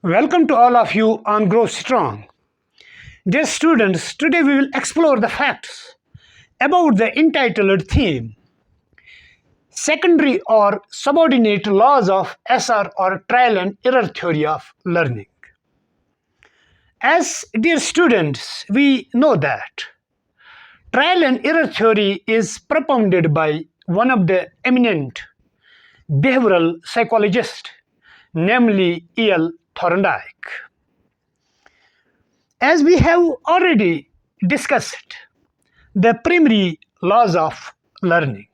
Welcome to all of you on Grow Strong. Dear students, today we will explore the facts about the entitled theme Secondary or Subordinate Laws of SR or Trial and Error Theory of Learning. As dear students, we know that trial and error theory is propounded by one of the eminent behavioral psychologists, namely E.L. Thorndike. As we have already discussed the primary laws of learning,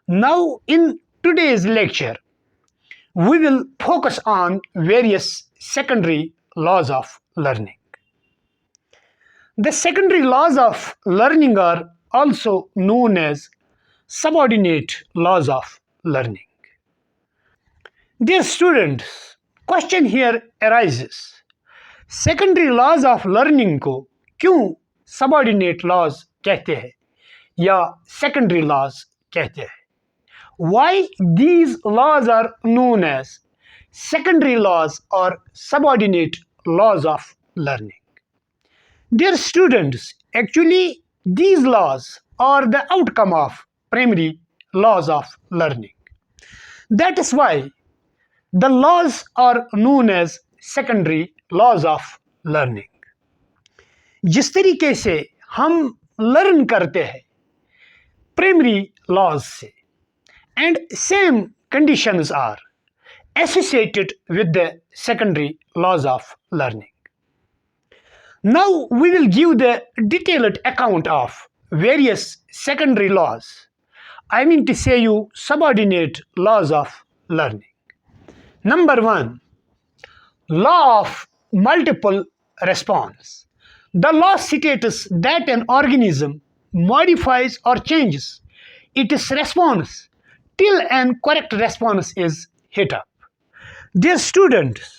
now in today's lecture, we will focus on various secondary laws of learning. The secondary laws of learning are also known as subordinate laws of learning. Dear students, question here arises. Secondary laws of learning को क्यों subordinate laws कहते हैं या secondary laws कहते हैं? Why these laws are known as secondary laws और subordinate laws of learning? Dear students, actually these laws are the outcome of primary laws of learning. That is why the laws are known as secondary laws of learning. जिस तरीके से हम learn करते हैं primary laws से, and same conditions are associated with the secondary laws of learning. Now we will give the detailed account of various secondary laws. I mean to say you subordinate laws of learning. Number 1, law of multiple response. The law states that an organism modifies or changes its response till an correct response is hit up. Dear students,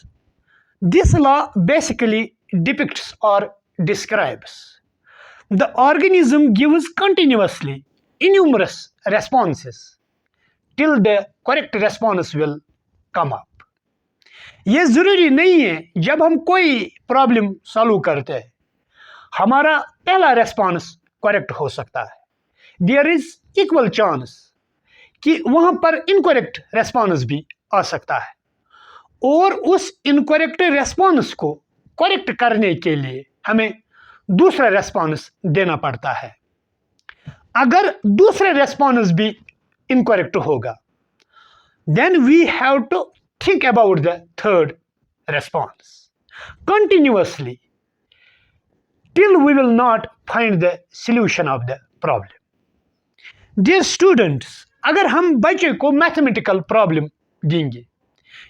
this law basically depicts or describes the organism gives continuously innumerous responses till the correct response will come up. ये ज़रूरी नहीं है जब हम कोई problem solve करते हैं हमारा पहला रेस्पॉन्स करेक्ट हो सकता है. देयर इज इक्वल चांस कि वहाँ पर इनकरेक्ट रेस्पॉन्स भी आ सकता है, और उस इनकरेक्ट रेस्पॉन्स को करेक्ट करने के लिए हमें दूसरा रेस्पॉन्स देना पड़ता है. अगर दूसरा रेस्पॉन्स भी इनकरेक्ट होगा, then we have to think about the third response continuously till we will not find the solution of the problem. Dear students, अगर हम बच्चे को मैथमेटिकल प्रॉब्लम देंगे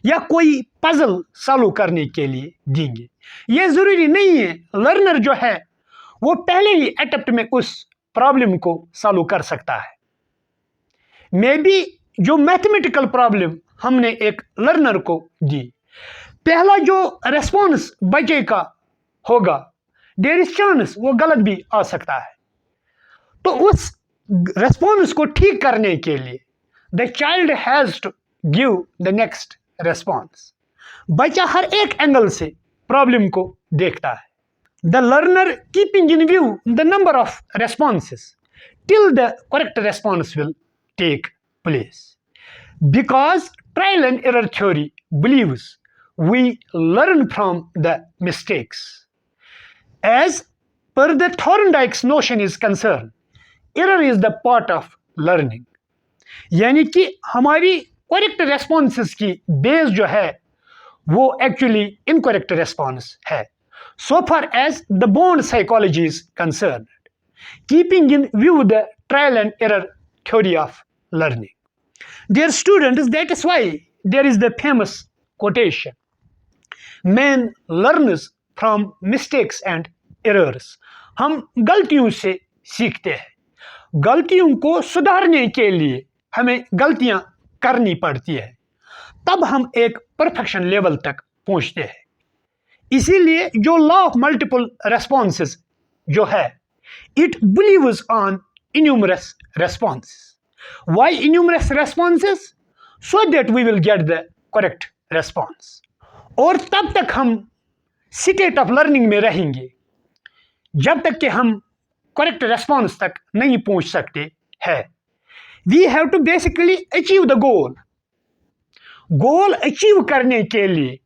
या कोई पजल सॉल्व करने के लिए देंगे, ये ज़रूरी नहीं है लर्नर जो है वो पहले ही अटेम्प्ट में उस प्रॉब्लम को सॉल्व कर सकता है. मे बी जो मैथमेटिकल प्रॉब्लम हमने एक लर्नर को दी, पहला जो रेस्पॉन्स बच्चे का होगा देयर इज चांस वो गलत भी आ सकता है. तो उस रेस्पॉन्स को ठीक करने के लिए the child has to give the next response. बच्चा हर एक एंगल से प्रॉब्लम को देखता है. The learner keeping in view the number of responses till the correct response will take place. Because trial and error theory believes we learn from the mistakes. As per the Thorndike's notion is concerned, error is the part of learning. यानी कि हमारी correct responses की base जो है वो actually incorrect response है. So far as the bond psychology is concerned, keeping in view the trial and error theory of learning. Dear students, that is why there is the famous quotation, man learns from mistakes and errors. हम गलतियों से सीखते हैं. गलतियों को सुधारने के लिए हमें गलतियां करनी पड़ती है, तब हम एक परफेक्शन लेवल तक पहुंचते हैं. इसीलिए जो लॉ ऑफ मल्टीपल रेस्पॉन्सेस जो है, it believes on innumerous responses. Why innumerous responses? So that we will get the correct response. और तब तक हम स्टेट ऑफ लर्निंग में रहेंगे जब तक कि हम करेक्ट रेस्पॉन्स तक नहीं पहुंच सकते हैं। We have to basically achieve the goal. Goal achieve करने के लिए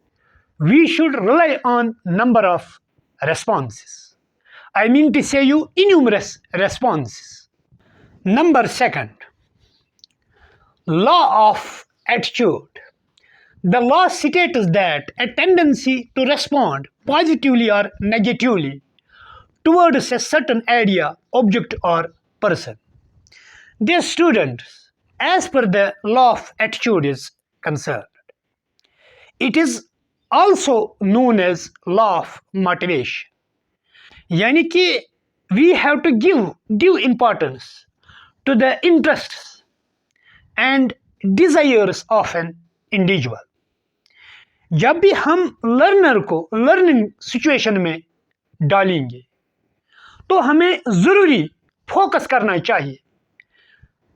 we should rely on number of responses. I mean to say you innumerous responses. Number second, law of attitude. The law states that a tendency to respond positively or negatively towards a certain idea, object, or person. Dear students, as per the law of attitude is concerned, it is also known as law of motivation. यानी कि we have to give importance to the interests and desires of an individual. जब भी हम learner को learning situation में डालेंगे तो हमें ज़रूरी फोकस करना चाहिए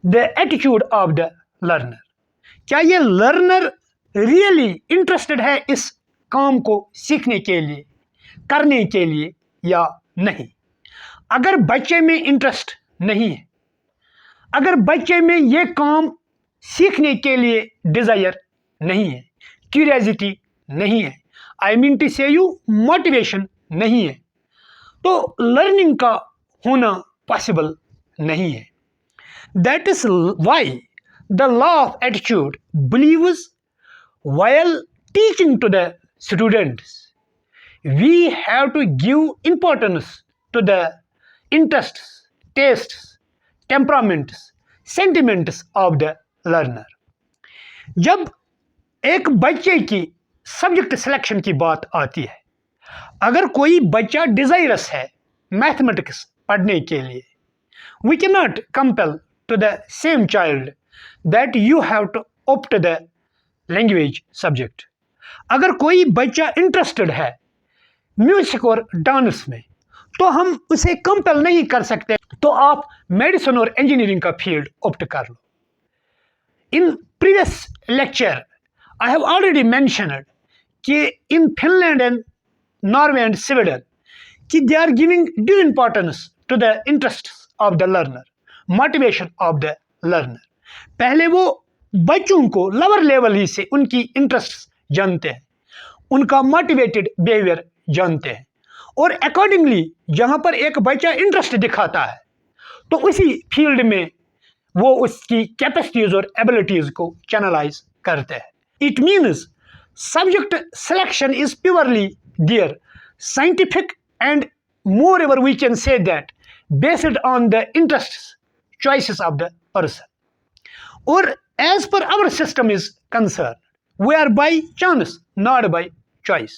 the attitude of the learner. क्या ये लर्नर रियली इंटरेस्टेड है इस काम को सीखने के लिए, करने के लिए या नहीं? अगर बच्चे में इंटरेस्ट नहीं है, अगर बच्चे में ये काम सीखने के लिए डिज़ायर नहीं है, क्यूरियोसिटी नहीं है, I mean to say you motivation नहीं है, तो लर्निंग का होना पॉसिबल नहीं है। That is why the law of attitude believes while teaching to the students we have to give importance to the interests, tastes, temperaments, sentiments of the learner. जब एक बच्चे की सब्जेक्ट सिलेक्शन की बात आती है, अगर कोई बच्चा डिजायरस है मैथमेटिक्स पढ़ने के लिए, we cannot compel to the same child that you have to opt the language subject. अगर कोई बच्चा इंटरेस्टेड है म्यूजिक और डांस में तो हम उसे कंपेल नहीं कर सकते तो आप मेडिसिन और इंजीनियरिंग का फील्ड ऑप्ट कर लो। In previous lecture I have already mentioned कि in Finland and Norway and Sweden कि they are giving due importance to the interest of the learner, motivation of the learner. पहले वो बच्चों को lower level ही से उनकी इंटरेस्ट जानते हैं, उनका मोटिवेटेड बिहेवियर जानते हैं, और अकॉर्डिंगली जहां पर एक बच्चा इंटरेस्ट दिखाता है तो उसी फील्ड में वो उसकी कैपेसिटीज और एबिलिटीज को चैनलाइज करते हैं। It means subject selection is purely there scientific and moreover we can say that based on the interest choices of the person. और as per our system is concerned, we are by chance, not by choice.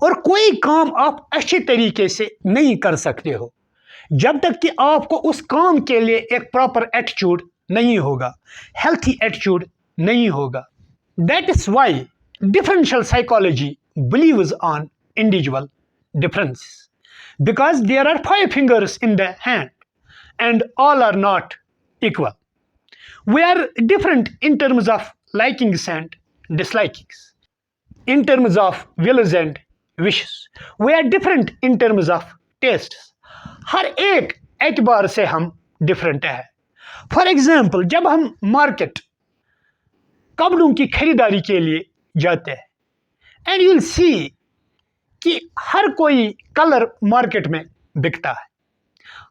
और कोई काम आप अच्छे तरीके से नहीं कर सकते हो जब तक कि आपको उस काम के लिए एक प्रॉपर एटीट्यूड नहीं होगा, हेल्थी एटीट्यूड नहीं होगा। That is why differential psychology believes on individual differences, because there are 5 fingers in the hand and all are not equal. We are different in terms of likings and dislikings, in terms of wills and wishes. We are different in terms of tastes. हर एक एतबार से हम different है। For example, जब हम market कपड़ों की खरीदारी के लिए जाते हैं एंड यू विल सी कि हर कोई कलर मार्केट में बिकता है,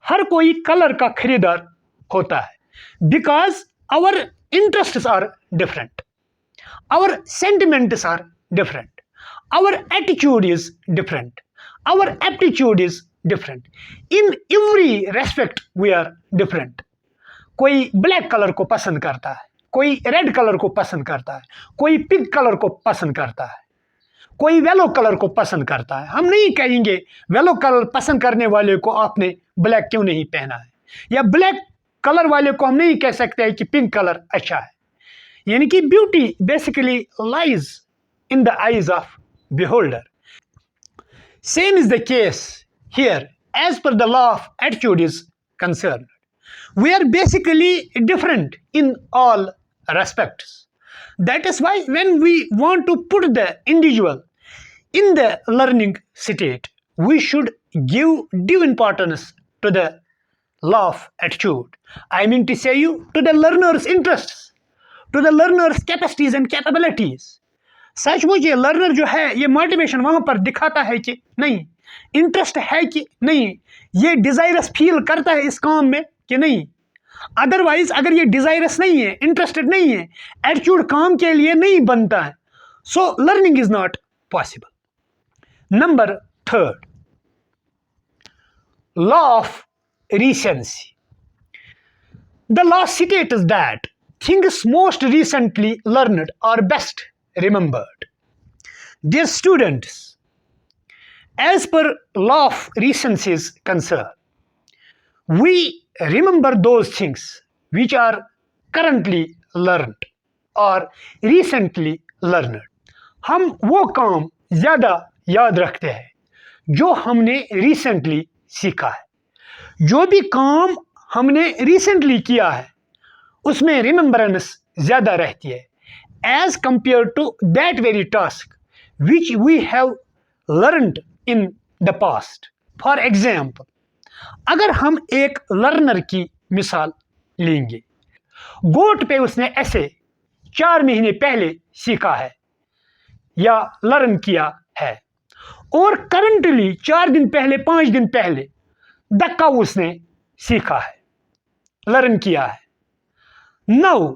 हर कोई कलर का खरीदार होता है, because our interests are different, our sentiments are different, our attitude is different, our aptitude is different. In every respect we are different. कोई ब्लैक कलर को पसंद करता है, कोई रेड कलर को पसंद करता है, कोई पिंक कलर को पसंद करता है, कोई येलो कलर को पसंद करता है। हम नहीं कहेंगे येलो कलर पसंद करने वाले को आपने ब्लैक क्यों नहीं पहना है, या ब्लैक कलर वाले को हम नहीं कह सकते हैं कि पिंक कलर अच्छा है। यानी कि beauty basically lies in the eyes of beholder. Same is the case here as per the law of attitude is concern. We are basically different in all respects. That is why when we want to put the individual in the learning state, we should give due importance to the law of attitude. I mean to say you, to the learner's interests, to the learner's capacities and capabilities. सचमुच ये learner जो है ये motivation वहां पर दिखाता है कि नहीं, इंटरेस्ट है कि नहीं, ये डिजायरस फील करता है इस काम में कि नहीं. अदरवाइज अगर ये डिजायरस नहीं है, इंटरेस्टेड नहीं है, एटीट्यूड काम के लिए नहीं बनता है, so learning is not possible. Number third, law of recency. The law states that things most recently learned are best remembered. Dear students, as per law of recency is concerned, we remember those things which are currently learned or recently learned. हम वो काम ज़्यादा याद रखते हैं जो हमने recently सीखा है. जो भी काम हमने रिसेंटली किया है उसमें रिमेम्बरेंस ज़्यादा रहती है as compare to that very task which we have learned in the past. For example, अगर हम एक लर्नर की मिसाल लेंगे, गोट पे उसने ऐसे 4 महीने पहले सीखा है या लर्न किया है, और करंटली 4 दिन पहले 5 दिन पहले धक्का उसने सीखा है, लर्न किया है. नाउ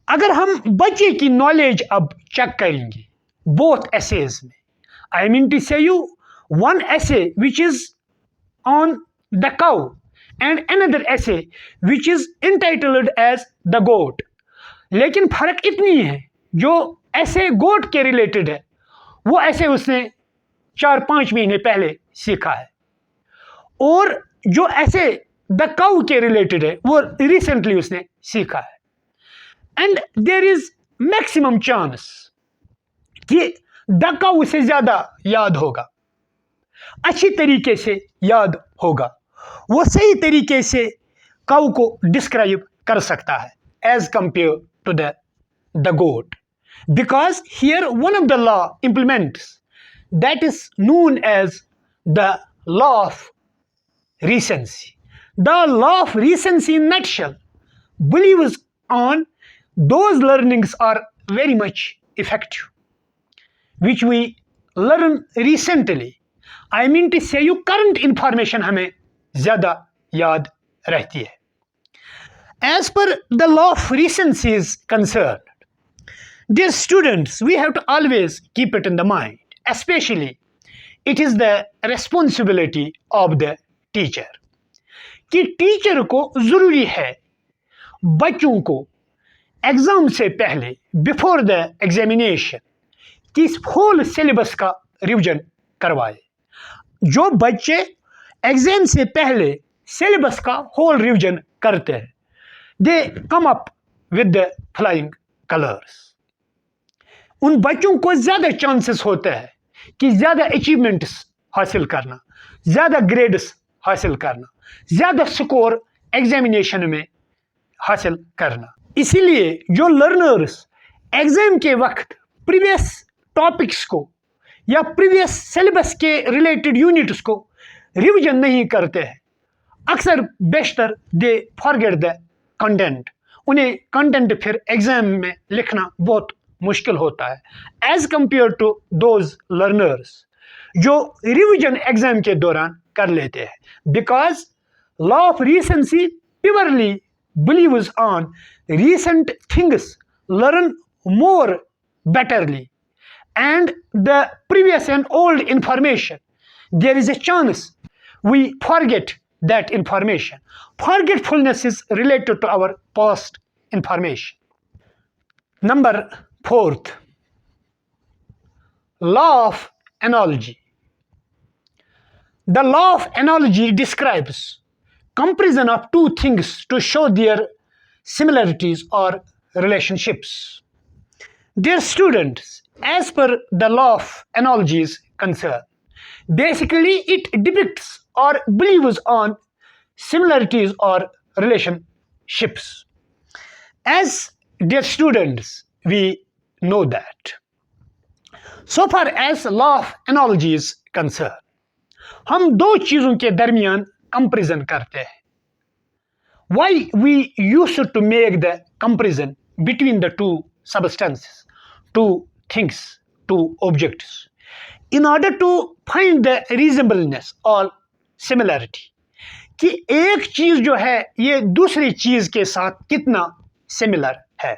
अगर हम बच्चे की नॉलेज अब चेक करेंगे बोथ एसेज में, I mean to say you one essay which is on the cow and another essay which is entitled as the goat. लेकिन फर्क इतनी है, जो ऐसे गोट के रिलेटेड है वो ऐसे उसने 4-5 महीने पहले सीखा है, और जो ऐसे द काउ के रिलेटेड है वो रिसेंटली उसने सीखा है. And there is maximum chance कि द काउ उसे ज्यादा याद होगा, अच्छी तरीके से याद होगा, वो सही तरीके से काउ को डिस्क्राइब कर सकता है as compare to the goat, because here one of the law implements that is known as the law of recency. The law of recency in nutshell believes on those learnings are very much effective which we learn recently. I mean to say you current information हमें ज़्यादा याद रहती है. As per the law of recency is concerned, dear students, we have to always keep it in the mind. Especially, it is the responsibility of the teacher कि teacher को ज़रूरी है बच्चों को एग्ज़ाम से पहले बिफोर द एग्जामिनेशन कि whole syllabus का रिवीजन करवाए. जो बच्चे एग्ज़ाम से पहले सिलेबस का होल रिवीजन करते हैं, they come up with the flying colours. उन बच्चों को ज़्यादा चांसेस होते हैं कि ज़्यादा अचीवमेंट्स हासिल करना, ज़्यादा ग्रेड्स हासिल करना, ज़्यादा स्कोर एग्जामिनेशन में हासिल करना. इसीलिए जो लर्नर्स एग्ज़ाम के वक्त प्रीवियस टॉपिक्स को या प्रीवियस सिलेबस के रिलेटेड यूनिट्स को रिवीजन नहीं करते हैं, अक्सर बेशतर दे फॉरगेट द कंटेंट. उन्हें कंटेंट फिर एग्ज़ाम में लिखना बहुत मुश्किल होता है as compare to those learners जो रिवीजन एग्जाम के दौरान कर लेते हैं, because law of recency purely believes on recent things learn more betterly and the previous and old information there is a chance we forget that information. Forgetfulness is related to our past information. Number 4th, law of analogy. The law of analogy describes comparison of two things to show their similarities or relationships. Dear students, as per the law of analogy is concerned, basically it depicts or believes on similarities or relationships. As dear students, we know that So far as law of analogy is concerned, हम दो चीजों के दरमियान comparison करते हैं. Why we used to make the comparison between the two substances, two things, two objects, in order to find the reasonableness or similarity. कि एक चीज जो है ये दूसरी चीज के साथ कितना सिमिलर है,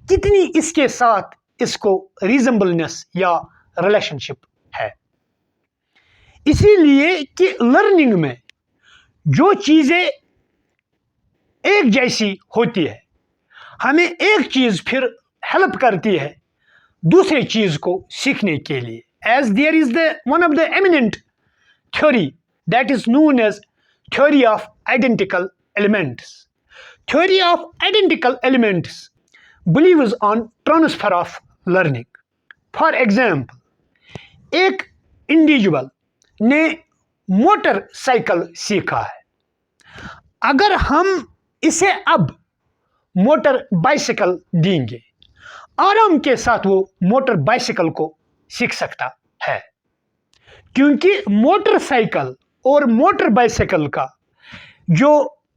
कितनी इसके साथ इसको रीजनेबलनेस या रिलेशनशिप है. इसीलिए कि लर्निंग में जो चीजें एक जैसी होती है, हमें एक चीज फिर हेल्प करती है दूसरी चीज को सीखने के लिए. As there is the one of the eminent theory that is known as theory of identical elements. Theory of identical elements believes on transfer of learning. For example, एक इंडिविजुअल ने मोटरसाइकिल सीखा है. अगर हम इसे अब मोटर बाइसिकल देंगे, आराम के साथ वो मोटर बाइसिकल को सीख सकता है, क्योंकि मोटरसाइकिल और मोटर बाइसिकल का जो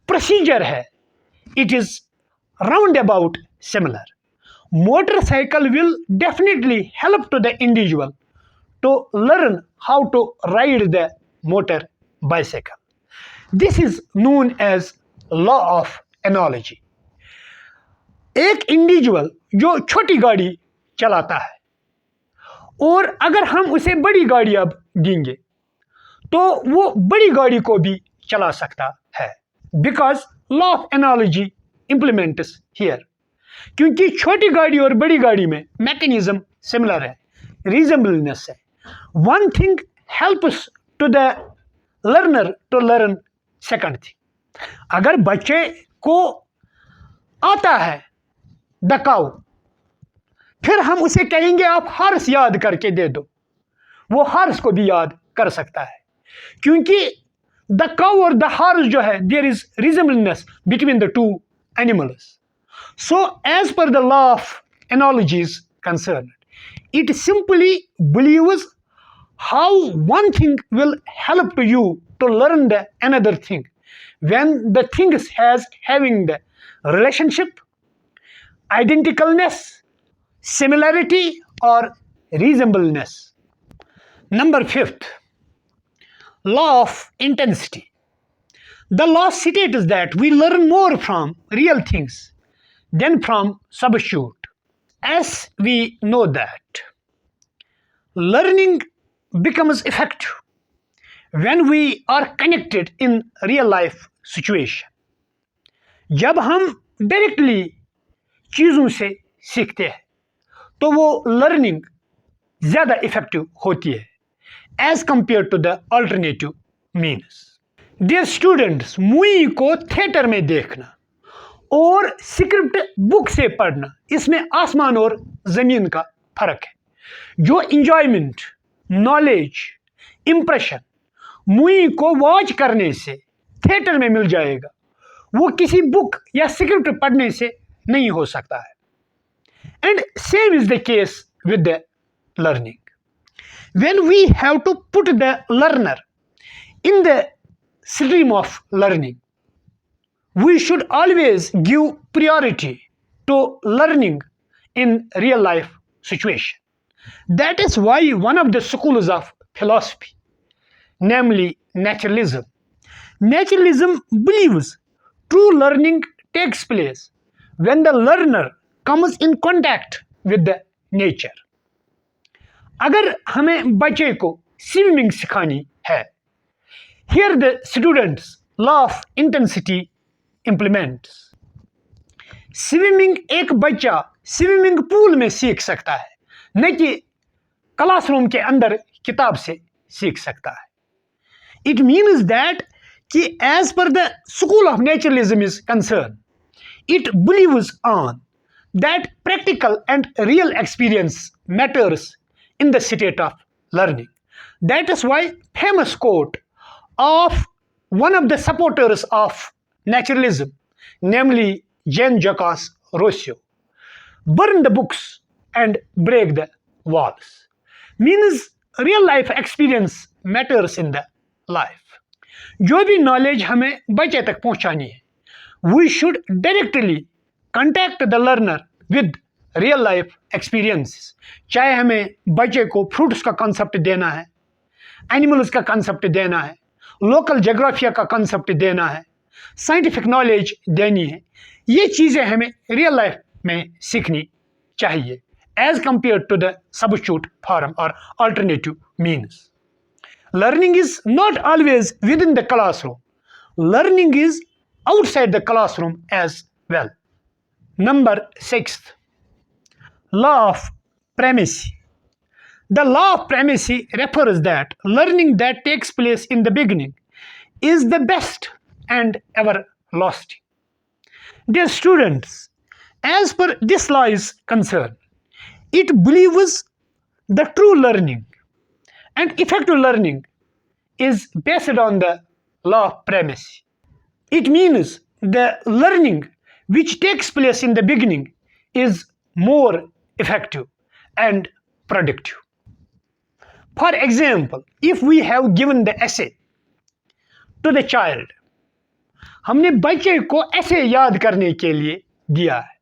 प्रोसीजर है it is round about similar. Motorcycle will definitely help to the individual to learn how to ride the motor bicycle. This is known as law of analogy. एक individual जो छोटी गाड़ी चलाता है और अगर हम उसे बड़ी गाड़ी अब देंगे तो वो बड़ी गाड़ी को भी चला सकता है, because law of analogy implements here. क्योंकि छोटी गाड़ी और बड़ी गाड़ी में मैकेनिज्म सिमिलर है, रीजनेबलनेस है. One thing helps to the learner to learn second thing. अगर बच्चे को आता है दकाऊ, फिर हम उसे कहेंगे आप हार्स याद करके दे दो, वो हार्स को भी याद कर सकता है, क्योंकि द काउ और द हार्स जो है there is reasonableness between the two animals. So as per the law of analogy is concerned, it simply believes how one thing will help to you to learn the another thing when the thing has having the relationship, identicalness, similarity or reasonableness. Number 5th, law of intensity. The law states that we learn more from real things than from substitute. As we know that learning becomes effective when we are connected in real life situation. जब हम directly चीज़ों से सीखते हैं तो वो learning ज़्यादा effective होती है as compare to the alternative means. Dear students, movie को थिएटर में देखना और स्क्रिप्ट बुक से पढ़ना, इसमें आसमान और ज़मीन का फर्क है. जो इंजॉयमेंट, नॉलेज, इम्प्रेशन मूवी को वॉच करने से थिएटर में मिल जाएगा, वो किसी बुक या स्क्रिप्ट पढ़ने से नहीं हो सकता है. And same is the case with the learning. When we have to put the learner in the stream of learning, we should always give priority to learning in real life situation. That is why one of the schools of philosophy, namely naturalism. Naturalism believes true learning takes place when the learner comes in contact with the nature. अगर हमें बच्चे को swimming सिखानी है, here the students law of intensity implements. Swimming एक बच्चा swimming pool में सीख सकता है, न कि क्लासरूम के अंदर किताब से सीख सकता है. It means that कि as per the school of naturalism is concerned, it believes on that practical and real experience matters in the state of learning. That is why famous quote of one of the supporters of naturalism, namely Jean-Jacques Rousseau, burn the books and break the walls. Means real life experience matters in the life. जो भी knowledge हमें बच्चे तक पहुंचानी है we should directly contact the learner with real life experience. चाहे हमें बच्चे को फ्रूट्स का कॉन्सेप्ट देना है, एनिमल्स का कॉन्सेप्ट देना है, लोकल जोग्राफिया का कॉन्सेप्ट देना है, साइंटिफिक नॉलेज देनी है, ये चीज़ें हमें रियल लाइफ में सीखनी चाहिए as compare to the substitute form और alternative means. Learning is not always within the classroom, learning is outside the classroom as well. Number 6, law of primacy. The law of primacy refers that learning that takes place in the beginning is the best and everlasting. Dear students, as per this law is concerned, it believes the true learning and effective learning is based on the law of primacy. It means the learning which takes place in the beginning is more effective and productive. For example, if we have given the essay to the child, हमने बच्चे को ऐसे याद करने के लिए दिया है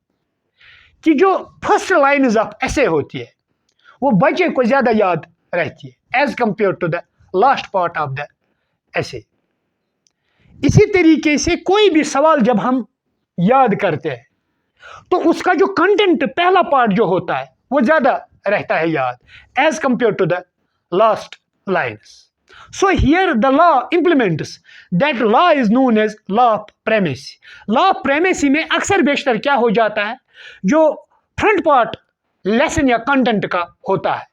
कि जो फर्स्ट लाइन्स ऑफ ऐसे होती है वो बच्चे को ज़्यादा याद रहती है as compare to the last part of the essay. इसी तरीके से कोई भी सवाल जब हम याद करते हैं तो उसका जो कंटेंट पहला पार्ट जो होता है वो ज़्यादा रहता है याद as compare to the last lines. So here the law implements that law is known as law of primacy. Law of primacy में अक्सर बेशतर क्या हो जाता है, जो फ्रंट पार्ट लेसन या कंटेंट का होता है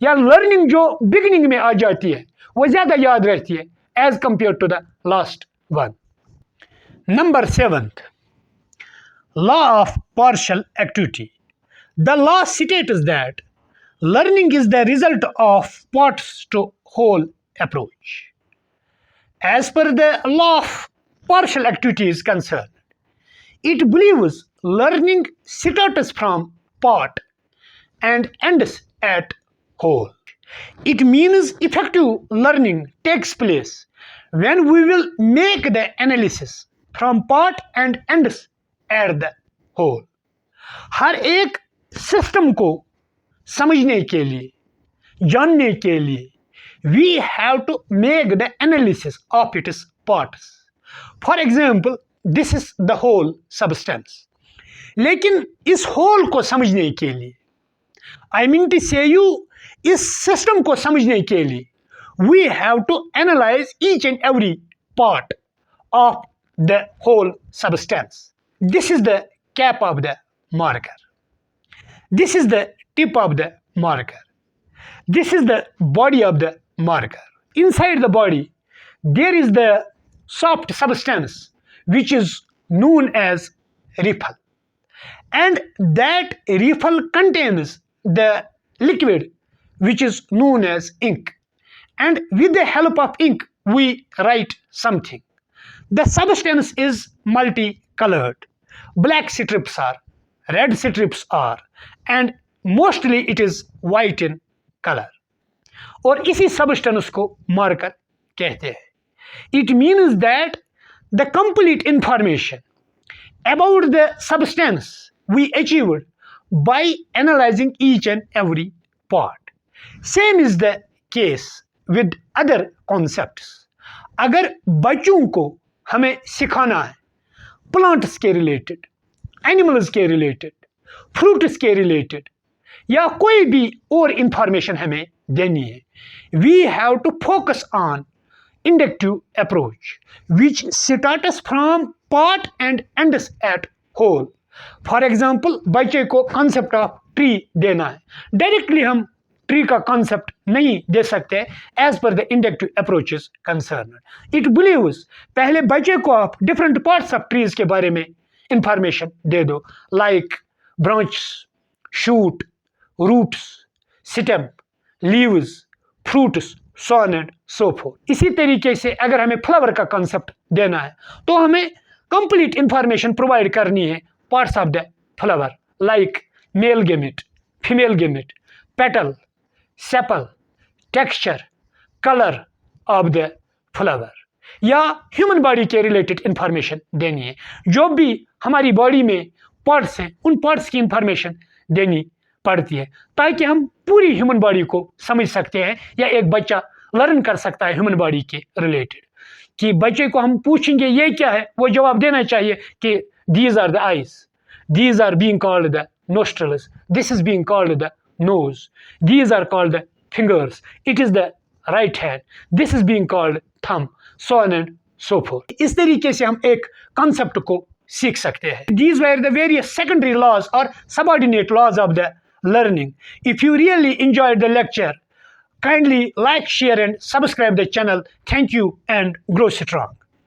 या लर्निंग जो बिगिनिंग में आ जाती है वो ज़्यादा याद रहती है as compare to the last one. Number 7, law of partial activity. The law states that learning is the result of parts to whole approach. As per the law of partial activity is concerned, it believes learning starts from part and ends at whole. It means effective learning takes place when we will make the analysis from part and ends at the whole. हर एक system को समझने के लिए, जानने के लिए we have to make the analysis of its parts. For example, this is the whole substance. लेकिन इस whole को समझने के लिए, I mean to say you, इस सिस्टम को समझने के लिए we have to analyze each and every part of the whole substance. This is the cap of the marker. This is the tip of the marker. This is the body of the marker. Inside the body, there is the soft substance which is known as riffle. And that riffle contains the liquid which is known as ink. And with the help of ink, we write something. The substance is multicolored. Black strips are, red strips are, and mostly it is white in color. और इसी substance को marker कहते हैं. It means that the complete information about the substance we achieved by analyzing each and every part. Same is the case with other concepts. अगर बच्चों को हमें सिखाना है प्लांट्स के रिलेटेड, एनिमल्स के रिलेटेड, फ्रूट्स के रिलेटेड या कोई भी और इंफॉर्मेशन हमें देनी है, we have to focus on inductive approach which starts from part and ends at whole. For example, बच्चे को कॉन्सेप्ट ऑफ ट्री देना है, डायरेक्टली हम ट्री का कॉन्सेप्ट नहीं दे सकते as per the inductive approach is concern. It believes पहले बच्चे को आप डिफरेंट पार्ट्स ऑफ ट्रीज के बारे में इंफॉर्मेशन दे दो, like branch, shoot, roots, stem, leaves, fruits, so on and so forth. इसी तरीके से अगर हमें फ्लावर का कॉन्सेप्ट देना है तो हमें कंप्लीट इंफॉर्मेशन प्रोवाइड करनी है parts of the flower, like male gamete, female gamete, petal, sepal, texture, colour of the flower, या ह्यूमन बॉडी के रिलेटेड इंफॉर्मेशन देनी है। जो भी हमारी बॉडी में पार्ट्स हैं उन पार्ट्स की इंफॉर्मेशन देनी पड़ती है ताकि हम पूरी ह्यूमन बॉडी को समझ सकते हैं, या एक बच्चा लर्न कर सकता है ह्यूमन बॉडी के रिलेटेड। कि बच्चे को हम पूछेंगे ये क्या है, वो जवाब देना चाहिए कि these are the eyes, these are being called the nostrils, this is being called the nose, these are called the fingers, it is the right hand, this is being called thumb, so on and so forth। इस तरीके से हम एक concept को सीख सकते हैं। These were the various secondary laws or subordinate laws of the learning। If you really enjoyed the lecture, kindly like, share and subscribe the channel। Thank you and grow strong।